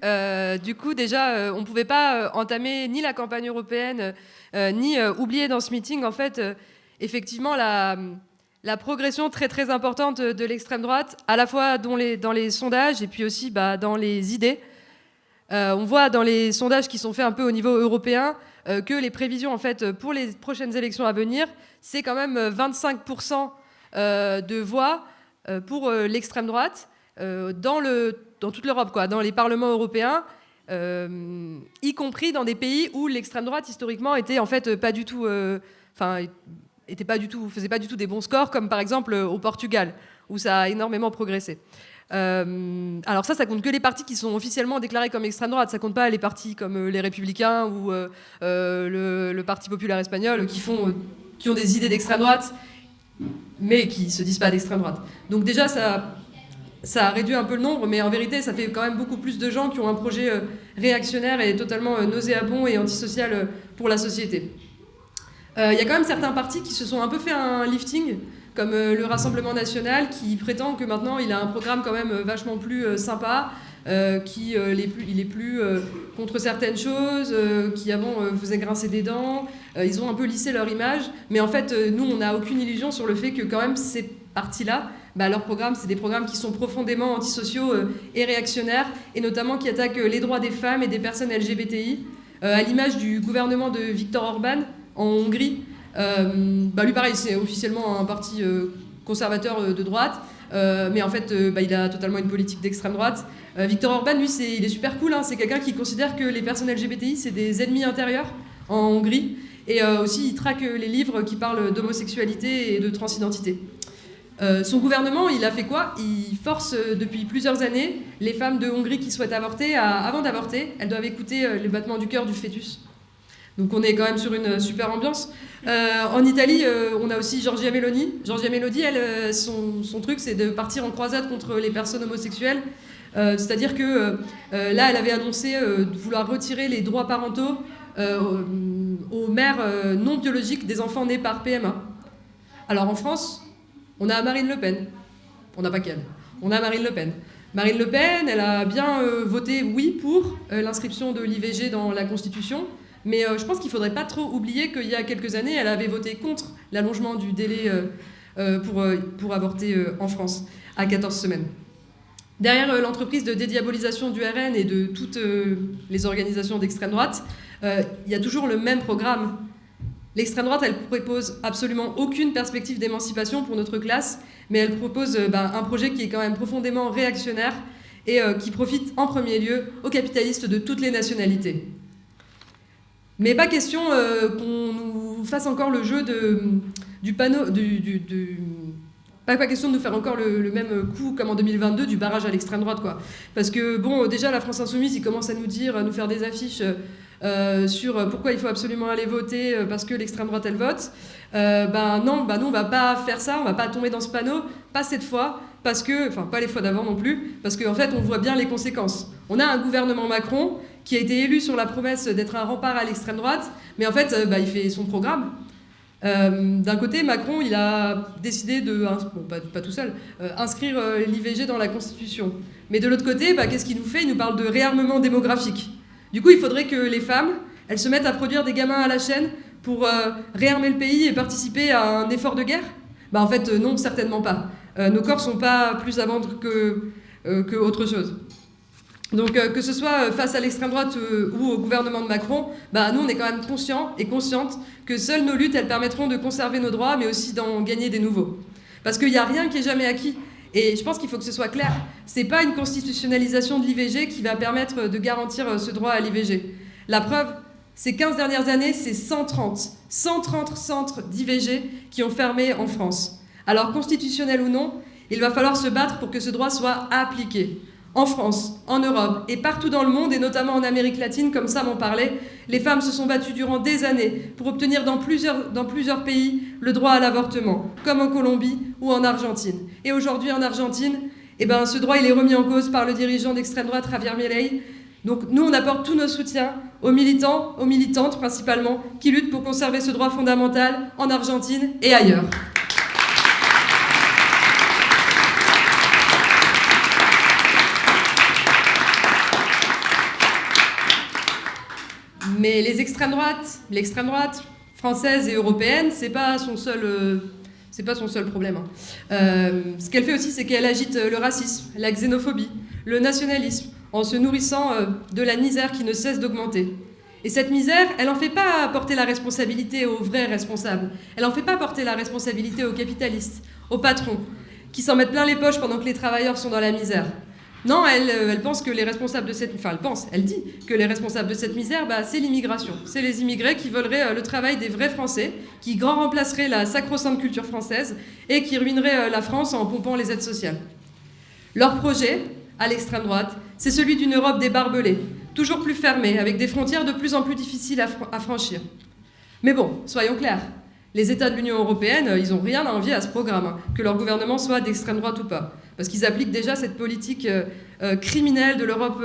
Du coup, déjà, on ne pouvait pas entamer ni la campagne européenne, ni oublier dans ce meeting, en fait, effectivement, la progression très, très importante de l'extrême droite, à la fois dans les sondages et puis aussi dans les idées. On voit dans les sondages qui sont faits un peu au niveau européen que les prévisions, en fait, pour les prochaines élections à venir, c'est quand même 25% de voix pour l'extrême droite dans toute l'Europe, quoi, dans les parlements européens, y compris dans des pays où l'extrême droite historiquement était en fait pas du tout, faisait pas du tout des bons scores, comme par exemple au Portugal, où ça a énormément progressé. Alors ça compte que les partis qui sont officiellement déclarés comme extrême droite, ça compte pas les partis comme les Républicains ou le Parti populaire espagnol qui ont des idées d'extrême droite, mais qui se disent pas d'extrême droite. Donc déjà ça a réduit un peu le nombre, mais en vérité, ça fait quand même beaucoup plus de gens qui ont un projet réactionnaire et totalement nauséabond et antisocial pour la société. Il y a quand même certains partis qui se sont un peu fait un lifting, comme le Rassemblement national, qui prétend que maintenant il a un programme quand même vachement plus sympa, il est plus contre certaines choses, qui avant faisaient grincer des dents. Ils ont un peu lissé leur image, mais en fait, nous, on n'a aucune illusion sur le fait que quand même ces partis-là, leurs programmes, c'est des programmes qui sont profondément antisociaux et réactionnaires, et notamment qui attaquent les droits des femmes et des personnes LGBTI, à l'image du gouvernement de Viktor Orban en Hongrie. Lui, pareil, c'est officiellement un parti conservateur de droite, mais en fait, il a totalement une politique d'extrême droite. Viktor Orban, lui, il est super cool, hein, c'est quelqu'un qui considère que les personnes LGBTI, c'est des ennemis intérieurs en Hongrie, et aussi il traque les livres qui parlent d'homosexualité et de transidentité. Son gouvernement, il a fait quoi ? Il force depuis plusieurs années les femmes de Hongrie qui souhaitent avorter, avant d'avorter, elles doivent écouter les battements du cœur du fœtus. Donc on est quand même sur une super ambiance. En Italie, on a aussi Giorgia Meloni. Giorgia Meloni, elle, son truc, c'est de partir en croisade contre les personnes homosexuelles. C'est-à-dire que là, elle avait annoncé de vouloir retirer les droits parentaux aux mères non biologiques des enfants nés par PMA. Alors en France, on a Marine Le Pen. On n'a pas qu'elle. On a Marine Le Pen. Marine Le Pen, elle a bien voté oui pour l'inscription de l'IVG dans la Constitution, mais je pense qu'il ne faudrait pas trop oublier qu'il y a quelques années, elle avait voté contre l'allongement du délai pour avorter en France à 14 semaines. Derrière l'entreprise de dédiabolisation du RN et de toutes les organisations d'extrême droite, il y a toujours le même programme. L'extrême droite, elle propose absolument aucune perspective d'émancipation pour notre classe, mais elle propose un projet qui est quand même profondément réactionnaire et qui profite en premier lieu aux capitalistes de toutes les nationalités. Mais pas question qu'on nous fasse encore le jeu du panneau... Pas question de nous faire encore le même coup comme en 2022 du barrage à l'extrême droite, quoi. Parce que, déjà, la France Insoumise, ils commencent à nous faire des affiches sur pourquoi il faut absolument aller voter parce que l'extrême droite, elle vote. Non, nous, on va pas faire ça, on va pas tomber dans ce panneau, pas cette fois, parce que... Enfin, pas les fois d'avant non plus, parce qu'en fait, on voit bien les conséquences. On a un gouvernement Macron qui a été élu sur la promesse d'être un rempart à l'extrême droite, mais en fait, il fait son programme. D'un côté, Macron, il a décidé de, pas tout seul, inscrire l'IVG dans la Constitution. Mais de l'autre côté, qu'est-ce qu'il nous fait ? Il nous parle de réarmement démographique. Du coup, il faudrait que les femmes, elles se mettent à produire des gamins à la chaîne pour réarmer le pays et participer à un effort de guerre ? En fait, non, certainement pas. Nos corps sont pas plus à vendre que autre chose. Donc que ce soit face à l'extrême droite ou au gouvernement de Macron, nous on est quand même conscients et conscientes que seules nos luttes elles permettront de conserver nos droits mais aussi d'en gagner des nouveaux. Parce qu'il n'y a rien qui est jamais acquis. Et je pense qu'il faut que ce soit clair. C'est pas une constitutionnalisation de l'IVG qui va permettre de garantir ce droit à l'IVG. La preuve, ces 15 dernières années, c'est 130 centres d'IVG qui ont fermé en France. Alors constitutionnel ou non, il va falloir se battre pour que ce droit soit appliqué. En France, en Europe et partout dans le monde, et notamment en Amérique latine, comme ça m'en parlait, les femmes se sont battues durant des années pour obtenir dans plusieurs pays le droit à l'avortement, comme en Colombie ou en Argentine. Et aujourd'hui, en Argentine, ce droit il est remis en cause par le dirigeant d'extrême droite, Javier Milei. Donc nous, on apporte tous nos soutiens aux militants, aux militantes principalement, qui luttent pour conserver ce droit fondamental en Argentine et ailleurs. Mais l'extrême droite française et européenne, c'est pas son seul problème. Ce qu'elle fait aussi, c'est qu'elle agite le racisme, la xénophobie, le nationalisme, en se nourrissant de la misère qui ne cesse d'augmenter. Et cette misère, elle n'en fait pas porter la responsabilité aux vrais responsables. Elle n'en fait pas porter la responsabilité aux capitalistes, aux patrons, qui s'en mettent plein les poches pendant que les travailleurs sont dans la misère. Non, elle pense que les responsables de cette... Enfin, elle dit que les responsables de cette misère, c'est l'immigration. C'est les immigrés qui voleraient le travail des vrais Français, qui grand remplaceraient la sacro-sainte culture française et qui ruineraient la France en pompant les aides sociales. Leur projet, à l'extrême droite, c'est celui d'une Europe des barbelés, toujours plus fermée, avec des frontières de plus en plus difficiles à franchir. Mais bon, soyons clairs, les États de l'Union européenne, ils n'ont rien à envier à ce programme, que leur gouvernement soit d'extrême droite ou pas, parce qu'ils appliquent déjà cette politique criminelle de l'Europe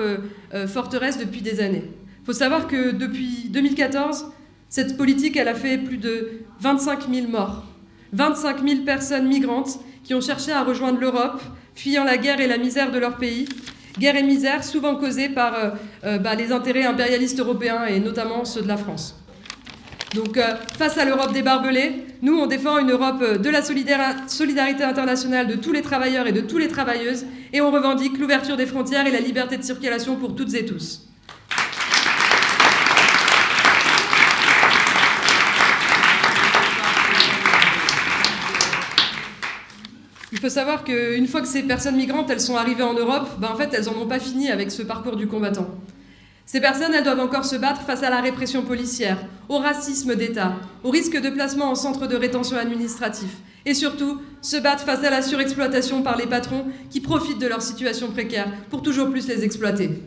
forteresse depuis des années. Il faut savoir que depuis 2014, cette politique, elle a fait plus de 25 000 morts, 25 000 personnes migrantes qui ont cherché à rejoindre l'Europe, fuyant la guerre et la misère de leur pays. Guerre et misère souvent causées par les intérêts impérialistes européens et notamment ceux de la France. Donc face à l'Europe des barbelés, nous on défend une Europe de la solidarité internationale de tous les travailleurs et de toutes les travailleuses et on revendique l'ouverture des frontières et la liberté de circulation pour toutes et tous. Il faut savoir qu'une fois que ces personnes migrantes elles sont arrivées en Europe, en fait elles n'en ont pas fini avec ce parcours du combattant. Ces personnes, elles doivent encore se battre face à la répression policière, au racisme d'État, au risque de placement en centre de rétention administratif, et surtout se battre face à la surexploitation par les patrons qui profitent de leur situation précaire pour toujours plus les exploiter.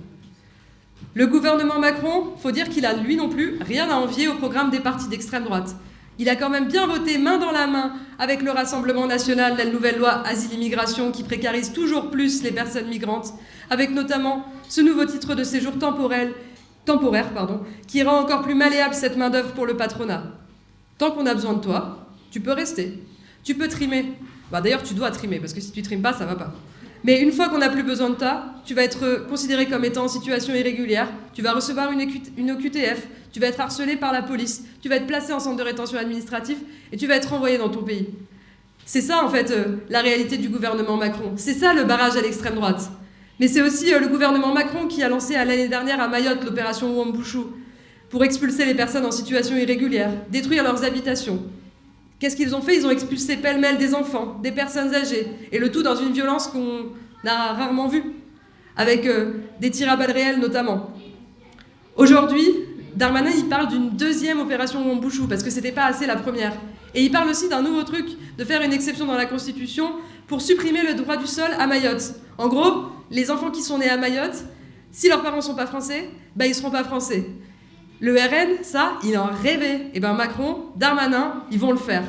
Le gouvernement Macron, faut dire qu'il a lui non plus rien à envier au programme des partis d'extrême droite. Il a quand même bien voté main dans la main avec le Rassemblement national la nouvelle loi Asile-Immigration qui précarise toujours plus les personnes migrantes, avec notamment ce nouveau titre de séjour temporaire, qui rend encore plus malléable cette main-d'œuvre pour le patronat. Tant qu'on a besoin de toi, tu peux rester. Tu peux trimer. D'ailleurs, tu dois trimer, parce que si tu trimes pas, ça va pas. Mais une fois qu'on n'a plus besoin de toi, tu vas être considéré comme étant en situation irrégulière, tu vas recevoir une OQTF, tu vas être harcelé par la police, tu vas être placé en centre de rétention administratif et tu vas être renvoyé dans ton pays. C'est ça, en fait, la réalité du gouvernement Macron. C'est ça, le barrage à l'extrême droite. Mais c'est aussi le gouvernement Macron qui a lancé l'année dernière à Mayotte l'opération Wambushu pour expulser les personnes en situation irrégulière, détruire leurs habitations. Qu'est-ce qu'ils ont fait? Ils ont expulsé pêle-mêle des enfants, des personnes âgées, et le tout dans une violence qu'on a rarement vue, avec des tirs à balles réelles notamment. Aujourd'hui, Darmanin, il parle d'une deuxième opération Wambushu, parce que c'était pas assez la première. Et il parle aussi d'un nouveau truc, de faire une exception dans la Constitution pour supprimer le droit du sol à Mayotte. En gros, les enfants qui sont nés à Mayotte, si leurs parents ne sont pas français, ils ne seront pas français. Le RN, ça, il en rêvait. Et Macron, Darmanin, ils vont le faire.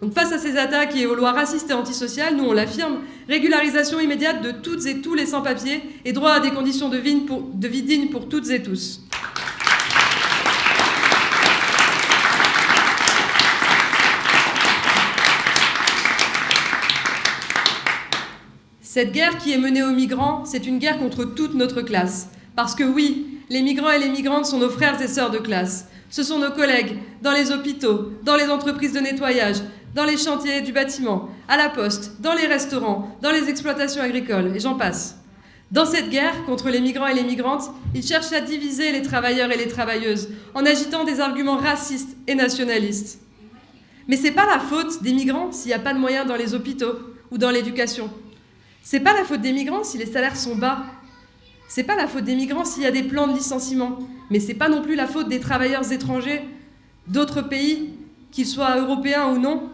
Donc face à ces attaques et aux lois racistes et antisociales, nous on l'affirme, régularisation immédiate de toutes et tous les sans-papiers et droit à des conditions de vie dignes pour toutes et tous. Cette guerre qui est menée aux migrants, c'est une guerre contre toute notre classe. Parce que oui, les migrants et les migrantes sont nos frères et sœurs de classe. Ce sont nos collègues dans les hôpitaux, dans les entreprises de nettoyage, dans les chantiers du bâtiment, à la poste, dans les restaurants, dans les exploitations agricoles, et j'en passe. Dans cette guerre contre les migrants et les migrantes, ils cherchent à diviser les travailleurs et les travailleuses en agitant des arguments racistes et nationalistes. Mais c'est pas la faute des migrants s'il n'y a pas de moyens dans les hôpitaux ou dans l'éducation. C'est pas la faute des migrants si les salaires sont bas. C'est pas la faute des migrants s'il y a des plans de licenciement. Mais c'est pas non plus la faute des travailleurs étrangers d'autres pays, qu'ils soient européens ou non,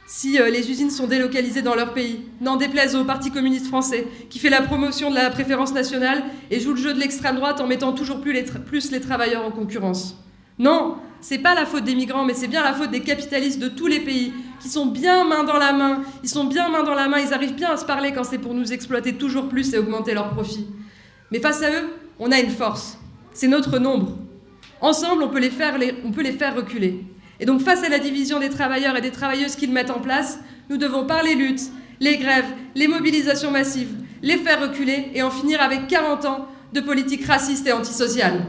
si les usines sont délocalisées dans leur pays. N'en déplaise au Parti communiste français, qui fait la promotion de la préférence nationale et joue le jeu de l'extrême droite en mettant toujours plus les travailleurs en concurrence. Non, c'est pas la faute des migrants, mais c'est bien la faute des capitalistes de tous les pays, qui sont bien main dans la main. Ils sont bien main dans la main, ils arrivent bien à se parler quand c'est pour nous exploiter toujours plus et augmenter leurs profits. Mais face à eux, on a une force. C'est notre nombre. Ensemble, on peut les faire reculer. Et donc, face à la division des travailleurs et des travailleuses qu'ils mettent en place, nous devons par les luttes, les grèves, les mobilisations massives, les faire reculer et en finir avec 40 ans de politique raciste et antisociale.